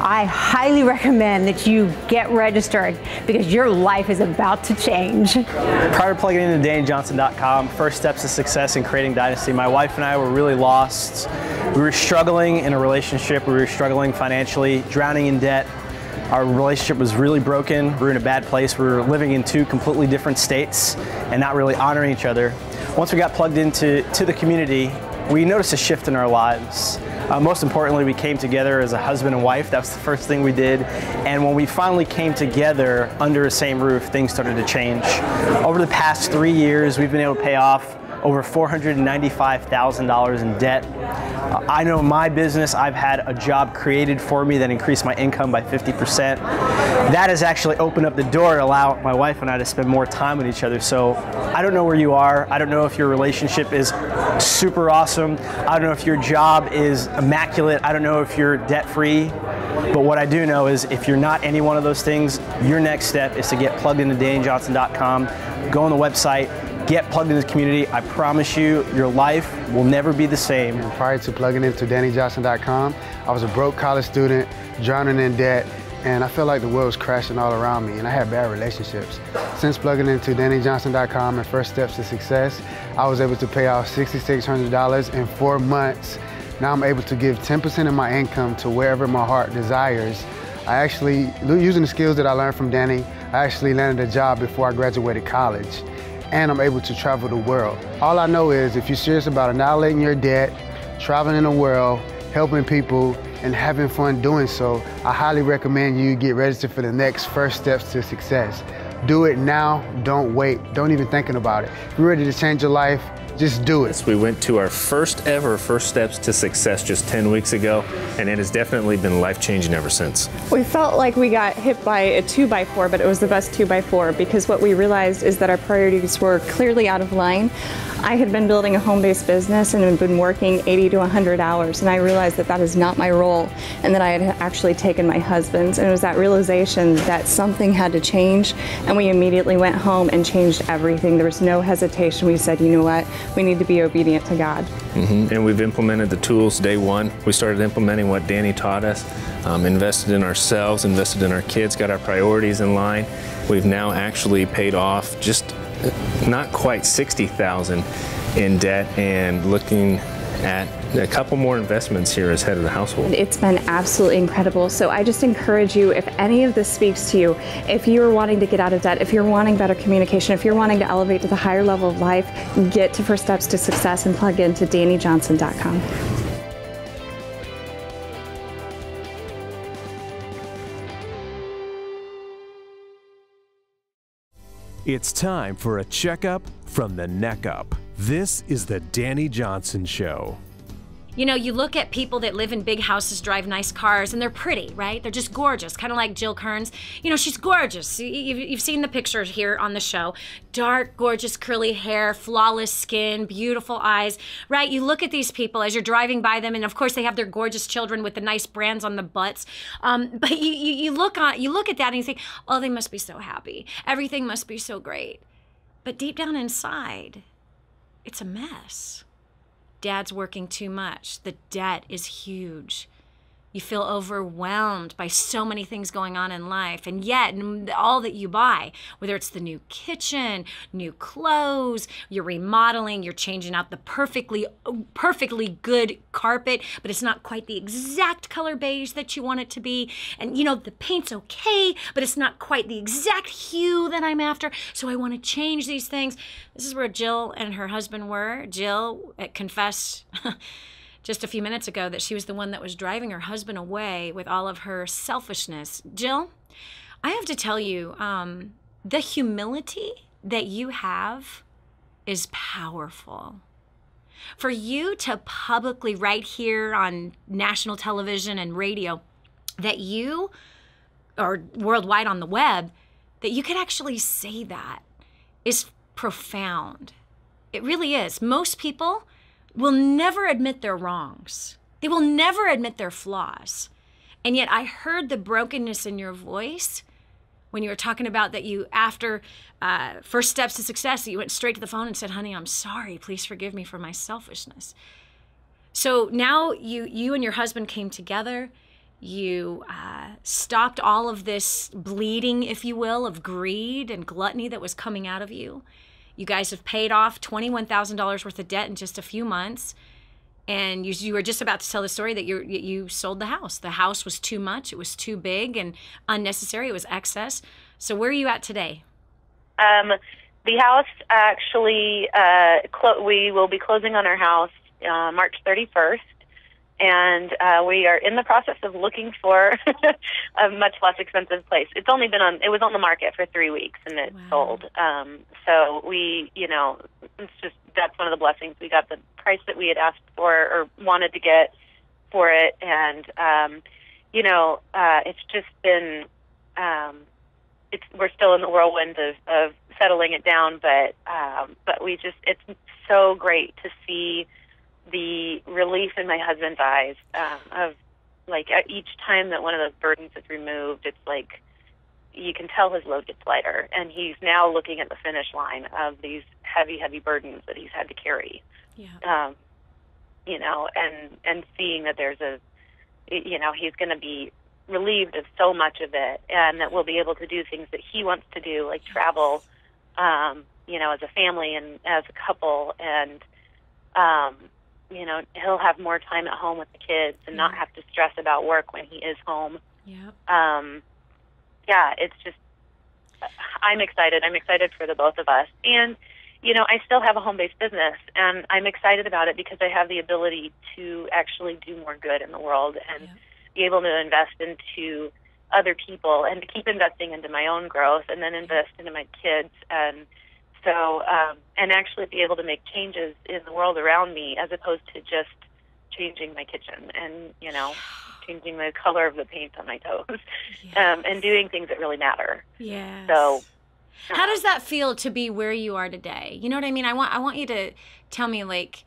I highly recommend that you get registered because your life is about to change. Prior to plugging into DaniJohnson.com, first steps to success in creating dynasty, my wife and I were really lost. We were struggling in a relationship. We were struggling financially, drowning in debt. Our relationship was really broken. We were in a bad place. We were living in two completely different states and not really honoring each other. Once we got plugged into the community, we noticed a shift in our lives. Most importantly, we came together as a husband and wife. That was the first thing we did. And when we finally came together under the same roof, things started to change. Over the past 3 years, we've been able to pay off over $495,000 in debt. I know in my business, I've had a job created for me that increased my income by 50%. That has actually opened up the door to allow my wife and I to spend more time with each other. So I don't know where you are. I don't know if your relationship is super awesome. I don't know if your job is immaculate. I don't know if you're debt-free. But what I do know is if you're not any one of those things, your next step is to get plugged into DaniJohnson.com, go on the website, get plugged into the community. I promise you, your life will never be the same. And prior to plugging into DaniJohnson.com, I was a broke college student, drowning in debt, and I felt like the world was crashing all around me, and I had bad relationships. Since plugging into DaniJohnson.com and First Steps to Success, I was able to pay off $6,600 in 4 months. Now I'm able to give 10% of my income to wherever my heart desires. I actually, using the skills that I learned from Dani, I actually landed a job before I graduated college. And I'm able to travel the world. All I know is if you're serious about annihilating your debt, traveling the world, helping people, and having fun doing so, I highly recommend you get registered for the next First Steps to Success. Do it now, don't wait, don't even thinking about it. If you're ready to change your life, just do it. We went to our first ever First Steps to Success just 10 weeks ago, and it has definitely been life-changing ever since. We felt like we got hit by a 2x4, but it was the best 2x4 because what we realized is that our priorities were clearly out of line. I had been building a home-based business and had been working 80 to 100 hours, and I realized that that is not my role and that I had actually taken my husband's, and it was that realization that something had to change, and we immediately went home and changed everything. There was no hesitation. We said, you know what, we need to be obedient to God. And we've implemented the tools day one. We started implementing what Dani taught us, invested in ourselves, invested in our kids, got our priorities in line. We've now actually paid off just not quite $60,000 in debt and looking at a couple more investments here as head of the household. It's been absolutely incredible. So I just encourage you, if any of this speaks to you, if you're wanting to get out of debt, if you're wanting better communication, if you're wanting to elevate to the higher level of life, get to First Steps to Success and plug into DaniJohnson.com. It's time for a checkup from the neck up. This is the Dani Johnson Show. You know, you look at people that live in big houses, drive nice cars, and they're pretty, right? They're just gorgeous, kind of like Jill Kearns. You know, she's gorgeous. You've seen the pictures here on the show. Dark, gorgeous, curly hair, flawless skin, beautiful eyes, right? You look at these people as you're driving by them, and of course they have their gorgeous children with the nice brands on the butts. But you look at that and you think, oh, they must be so happy. Everything must be so great. But deep down inside, it's a mess. Dad's working too much. The debt is huge. You feel overwhelmed by so many things going on in life. And yet, all that you buy, whether it's the new kitchen, new clothes, you're remodeling, you're changing out the perfectly good carpet, but it's not quite the exact color beige that you want it to be. And, the paint's okay, but it's not quite the exact hue that I'm after. So I want to change these things. This is where Jill and her husband were. Jill confessed just a few minutes ago that she was the one that was driving her husband away with all of her selfishness. Jill, I have to tell you, the humility that you have is powerful. For you to publicly, right here on national television and radio, that you, or worldwide on the web, that you could actually say that is profound. It really is. Most people will never admit their wrongs. They will never admit their flaws. And yet I heard the brokenness in your voice when you were talking about that you, after first steps to success, you went straight to the phone and said, honey, I'm sorry. Please forgive me for my selfishness. So now you and your husband came together. You stopped all of this bleeding, if you will, of greed and gluttony that was coming out of you. You guys have paid off $21,000 worth of debt in just a few months. And you were just about to tell the story that you sold the house. The house was too much. It was too big and unnecessary. It was excess. So where are you at today? The house actually, we will be closing on our house March 31st. And we are in the process of looking for a much less expensive place. It was on the market for 3 weeks and it sold. So we, it's just, that's one of the blessings. We got the price that we had asked for or wanted to get for it. And, it's just been, we're still in the whirlwind of settling it down, but it's so great to see the relief in my husband's eyes of like each time that one of those burdens is removed, it's like you can tell his load gets lighter, and he's now looking at the finish line of these heavy, heavy burdens that he's had to carry. Yeah. And seeing that there's he's going to be relieved of so much of it, and that we'll be able to do things that he wants to do, like travel, as a family and as a couple, and he'll have more time at home with the kids and not have to stress about work when he is home. It's just, I'm excited. I'm excited for the both of us. And, I still have a home-based business, and I'm excited about it because I have the ability to actually do more good in the world and be able to invest into other people and to keep investing into my own growth and then invest into my kids. And so, and actually be able to make changes in the world around me as opposed to just changing my kitchen and, changing the color of the paint on my toes, and doing things that really matter. Yes. So, how does that feel to be where you are today? You know what I mean? I want you to tell me, like,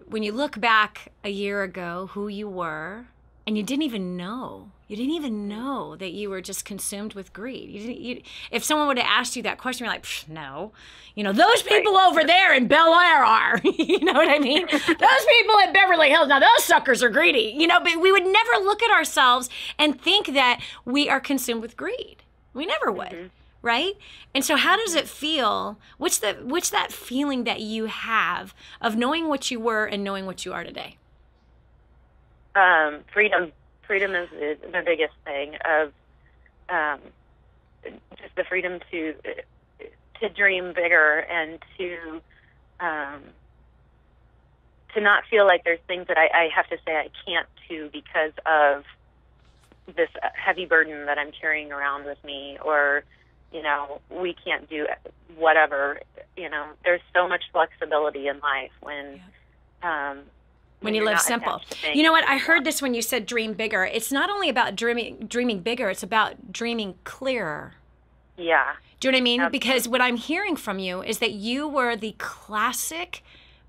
when you look back a year ago, who you were, and you didn't even know that you were just consumed with greed. If someone would have asked you that question, you're like, no. Those people over there in Bel Air are. You know what I mean? Those people in Beverly Hills, now those suckers are greedy. But we would never look at ourselves and think that we are consumed with greed. We never would, right? And so how does it feel? What's that feeling that you have of knowing what you were and knowing what you are today? Freedom. Freedom is the biggest thing, of just the freedom to dream bigger and to not feel like there's things that I have to say I can't do because of this heavy burden that I'm carrying around with me, or we can't do whatever. There's so much flexibility in life when you live simple. You know what? I heard this when you said dream bigger. It's not only about dreaming bigger, it's about dreaming clearer. Yeah. Do you know what I mean? Absolutely. Because what I'm hearing from you is that you were the classic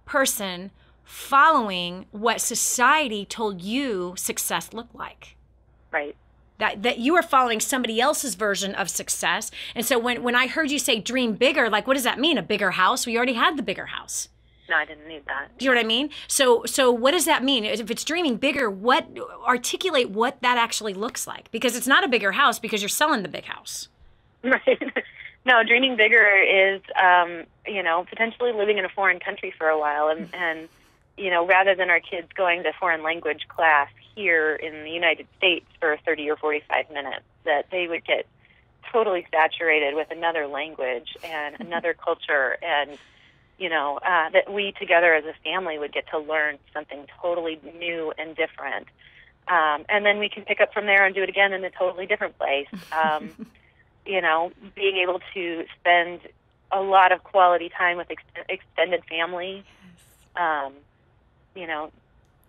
person following what society told you success looked like. Right. That you were following somebody else's version of success. And so when I heard you say dream bigger, like, what does that mean? A bigger house? We already had the bigger house. No, I didn't need that. Do you know what I mean? So what does that mean? If it's dreaming bigger, articulate what that actually looks like? Because it's not a bigger house because you're selling the big house. Right. No, dreaming bigger is, potentially living in a foreign country for a while. And, rather than our kids going to foreign language class here in the United States for 30 or 45 minutes, that they would get totally saturated with another language and another culture, and that we together as a family would get to learn something totally new and different. And then we can pick up from there and do it again in a totally different place. Being able to spend a lot of quality time with extended family,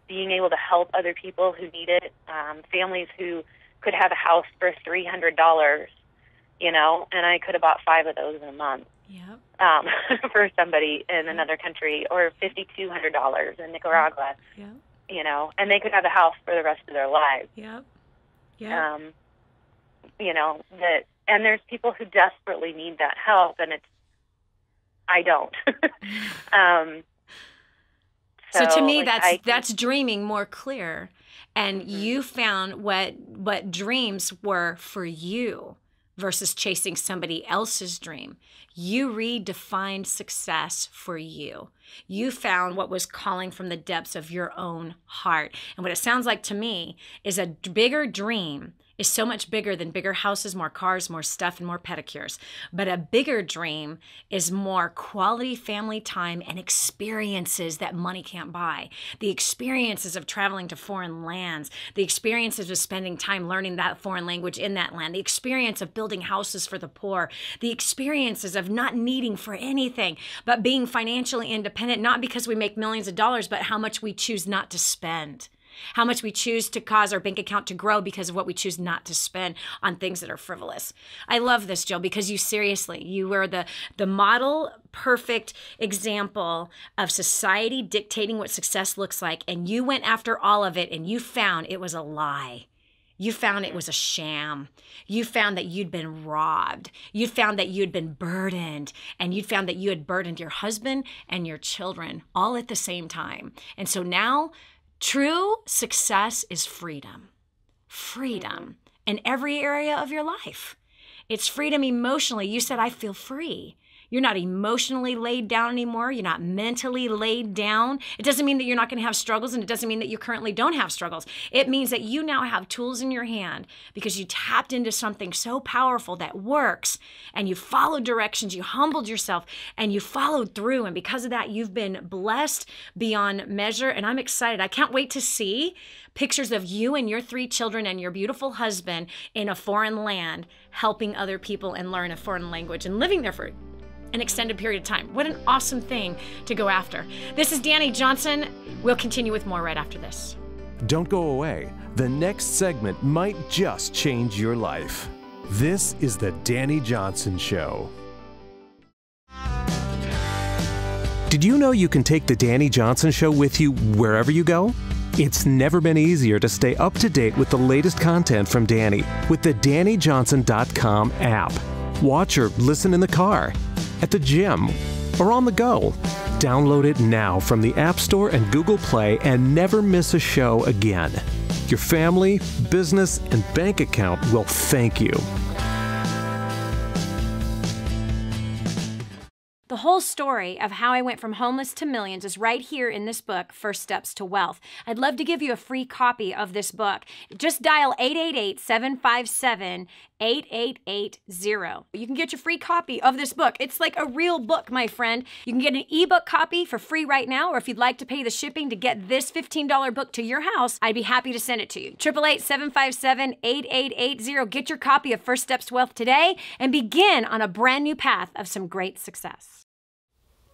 being able to help other people who need it, families who could have a house for $300, and I could have bought 5 of those in a month. Yep. For somebody in another country, or $5,200 in Nicaragua, and they could have a house for the rest of their lives. Yep. Yep. And there's people who desperately need that help, and I don't. So to me, that's dreaming more clear, and you found what dreams were for you versus chasing somebody else's dream. You redefined success for you. You found what was calling from the depths of your own heart. And what it sounds like to me is a bigger dream is so much bigger than bigger houses, more cars, more stuff, and more pedicures. But a bigger dream is more quality family time and experiences that money can't buy. The experiences of traveling to foreign lands, the experiences of spending time learning that foreign language in that land, the experience of building houses for the poor, the experiences of not needing for anything, but being financially independent, not because we make millions of dollars, but how much we choose not to spend. How much we choose to cause our bank account to grow because of what we choose not to spend on things that are frivolous. I love this, Jill, because you were the model perfect example of society dictating what success looks like, and you went after all of it, and you found it was a lie. You found it was a sham. You found that you'd been robbed. You found that you'd been burdened, and you found that you had burdened your husband and your children all at the same time. And so now, true success is freedom. Freedom in every area of your life. It's freedom emotionally. You said, I feel free. You're not emotionally laid down anymore. You're not mentally laid down. It doesn't mean that you're not going to have struggles, and it doesn't mean that you currently don't have struggles. It means that you now have tools in your hand because you tapped into something so powerful that works, and you followed directions, you humbled yourself, and you followed through. And because of that, you've been blessed beyond measure. And I'm excited. I can't wait to see pictures of you and your 3 children and your beautiful husband in a foreign land, helping other people and learn a foreign language and living there for an extended period of time. What an awesome thing to go after. This is Dani Johnson. We'll continue with more right after this. Don't go away. The next segment might just change your life. This is the Dani Johnson Show. Did you know you can take the Dani Johnson Show with you wherever you go? It's never been easier to stay up to date with the latest content from Dani with the DaniJohnson.com app. Watch or listen in the car, at the gym, or on the go. Download it now from the App Store and Google Play and never miss a show again. Your family, business, and bank account will thank you. The whole story of how I went from homeless to millions is right here in this book, First Steps to Wealth. I'd love to give you a free copy of this book. Just dial 888-757-8880. You can get your free copy of this book. It's like a real book, my friend. You can get an ebook copy for free right now, or if you'd like to pay the shipping to get this $15 book to your house, I'd be happy to send it to you. 888-757-8880. Get your copy of First Steps to Wealth today and begin on a brand new path of some great success.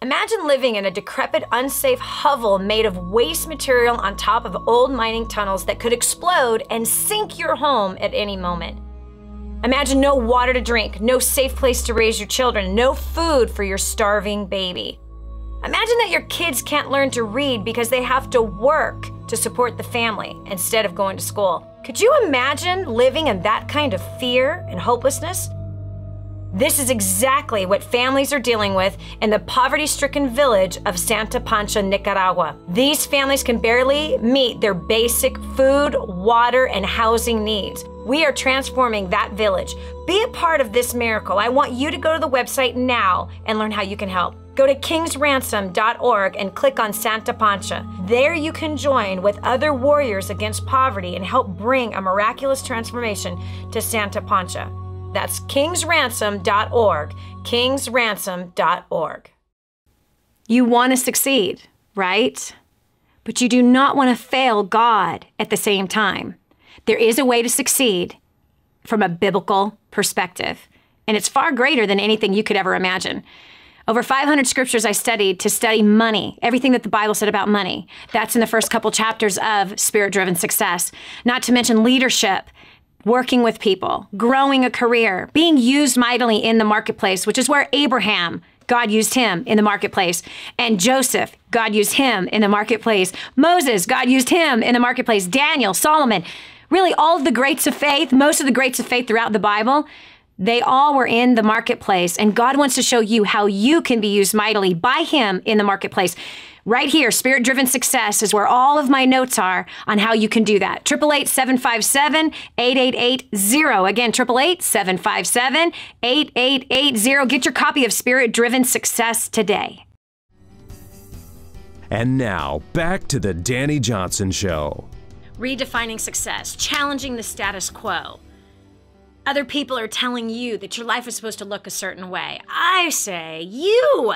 Imagine living in a decrepit, unsafe hovel made of waste material on top of old mining tunnels that could explode and sink your home at any moment. Imagine no water to drink, no safe place to raise your children, no food for your starving baby. Imagine that your kids can't learn to read because they have to work to support the family instead of going to school. Could you imagine living in that kind of fear and hopelessness? This is exactly what families are dealing with in the poverty-stricken village of Santa Pancha, Nicaragua. These families can barely meet their basic food, water, and housing needs. We are transforming that village. Be a part of this miracle. I want you to go to the website now and learn how you can help. Go to kingsransom.org and click on Santa Pancha. There you can join with other warriors against poverty and help bring a miraculous transformation to Santa Pancha. That's kingsransom.org, kingsransom.org. You want to succeed, right? But you do not want to fail God at the same time. There is a way to succeed from a biblical perspective, and it's far greater than anything you could ever imagine. Over 500 scriptures I studied to study money, everything that the Bible said about money. That's in the first couple chapters of Spirit-Driven Success. Not to mention leadership, working with people, growing a career, being used mightily in the marketplace, which is where Abraham, God used him in the marketplace. And Joseph, God used him in the marketplace. Moses, God used him in the marketplace. Daniel, Solomon, really all of the greats of faith, most of the greats of faith throughout the Bible, they all were in the marketplace. And God wants to show you how you can be used mightily by him in the marketplace. Right here, Spirit-Driven Success is where all of my notes are on how you can do that. 888-757-8880. Again, 888-757-8880. Get your copy of Spirit-Driven Success today. And now, back to the Dani Johnson Show. Redefining success, challenging the status quo. Other people are telling you that your life is supposed to look a certain way. I say, you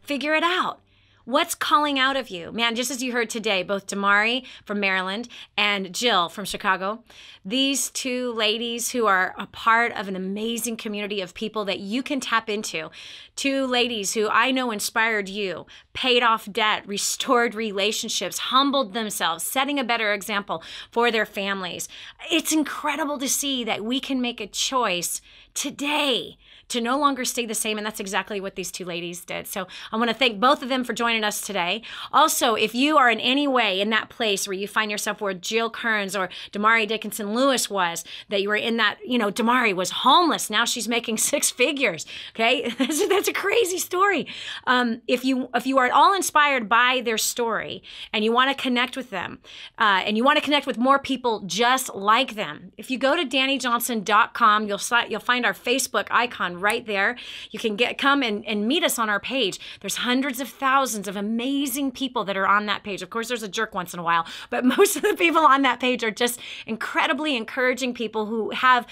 figure it out. What's calling out of you? Man, just as you heard today, both Damari from Maryland and Jill from Chicago, these two ladies who are a part of an amazing community of people that you can tap into. Two ladies who I know inspired you, paid off debt, restored relationships, humbled themselves, setting a better example for their families. It's incredible to see that we can make a choice today to no longer stay the same, and that's exactly what these two ladies did. So I want to thank both of them for joining us today. Also, if you are in any way in that place where you find yourself where Jill Kearns or Damari Dickinson Lewis was, that you were in that, Damari was homeless, now she's making 6 figures, okay? That's a crazy story. If you are at all inspired by their story and you want to connect with them, and you want to connect with more people just like them, if you go to DaniJohnson.com, you'll find our Facebook icon right there. You can come and meet us on our page. There's hundreds of thousands of amazing people that are on that page. Of course, there's a jerk once in a while, but most of the people on that page are just incredibly encouraging people who have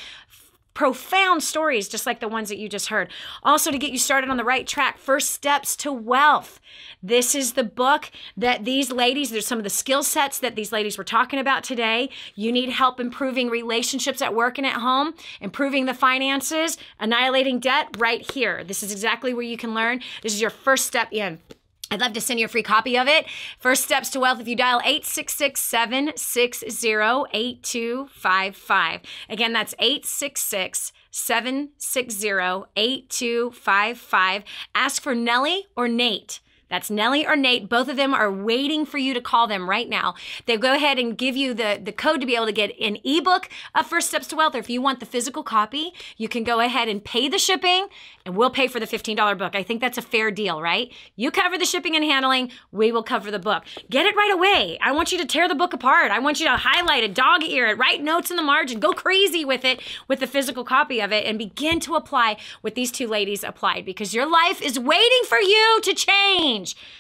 profound stories just like the ones that you just heard. Also, to get you started on the right track, First Steps to Wealth. This is the book that these ladies, there's some of the skill sets that these ladies were talking about today. You need help improving relationships at work and at home, improving the finances, annihilating debt, right here. This is exactly where you can learn. This is your first step in. I'd love to send you a free copy of it. First Steps to Wealth, if you dial 866-760-8255. Again, that's 866-760-8255. Ask for Nellie or Nate. That's Nellie or Nate. Both of them are waiting for you to call them right now. They'll go ahead and give you the code to be able to get an ebook of First Steps to Wealth. Or if you want the physical copy, you can go ahead and pay the shipping and we'll pay for the $15 book. I think that's a fair deal, right? You cover the shipping and handling, we will cover the book. Get it right away. I want you to tear the book apart. I want you to highlight it, dog ear it, write notes in the margin, go crazy with it, with the physical copy of it, and begin to apply what these two ladies applied, because your life is waiting for you to change.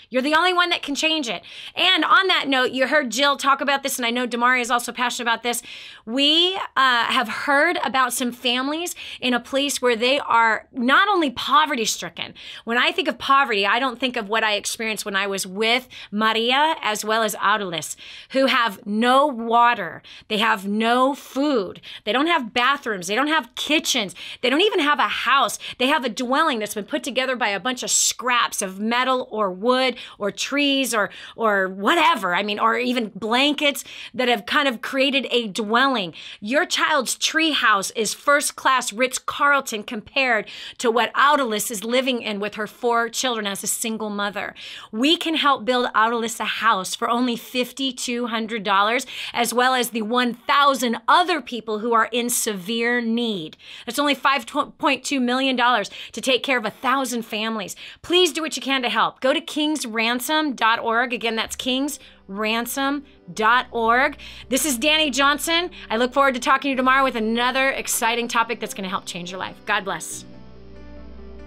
You're the only one that can change it. And on that note, you heard Jill talk about this, and I know Damari is also passionate about this. We have heard about some families in a place where they are not only poverty-stricken. When I think of poverty, I don't think of what I experienced when I was with Maria as well as Aurelis, who have no water. They have no food. They don't have bathrooms. They don't have kitchens. They don't even have a house. They have a dwelling that's been put together by a bunch of scraps of metal or or wood or trees or whatever. I mean, or even blankets that have kind of created a dwelling. Your child's tree house is first-class Ritz-Carlton compared to what Audalis is living in with her 4 children as a single mother. We can help build Audalis a house for only $5,200, as well as the 1,000 other people who are in severe need. That's only $5.2 million to take care of 1,000 families. Please do what you can to help. Go to kingsransom.org. Again, that's kingsransom.org. This is Dani Johnson. I look forward to talking to you tomorrow with another exciting topic that's going to help change your life. God bless.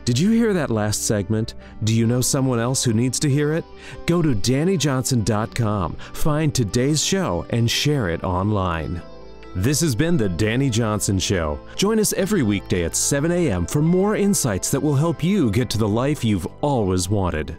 Did you hear that last segment? Do you know someone else who needs to hear it? Go to DaniJohnson.com, find today's show, and share it online. This has been The Dani Johnson Show. Join us every weekday at 7 a.m. for more insights that will help you get to the life you've always wanted.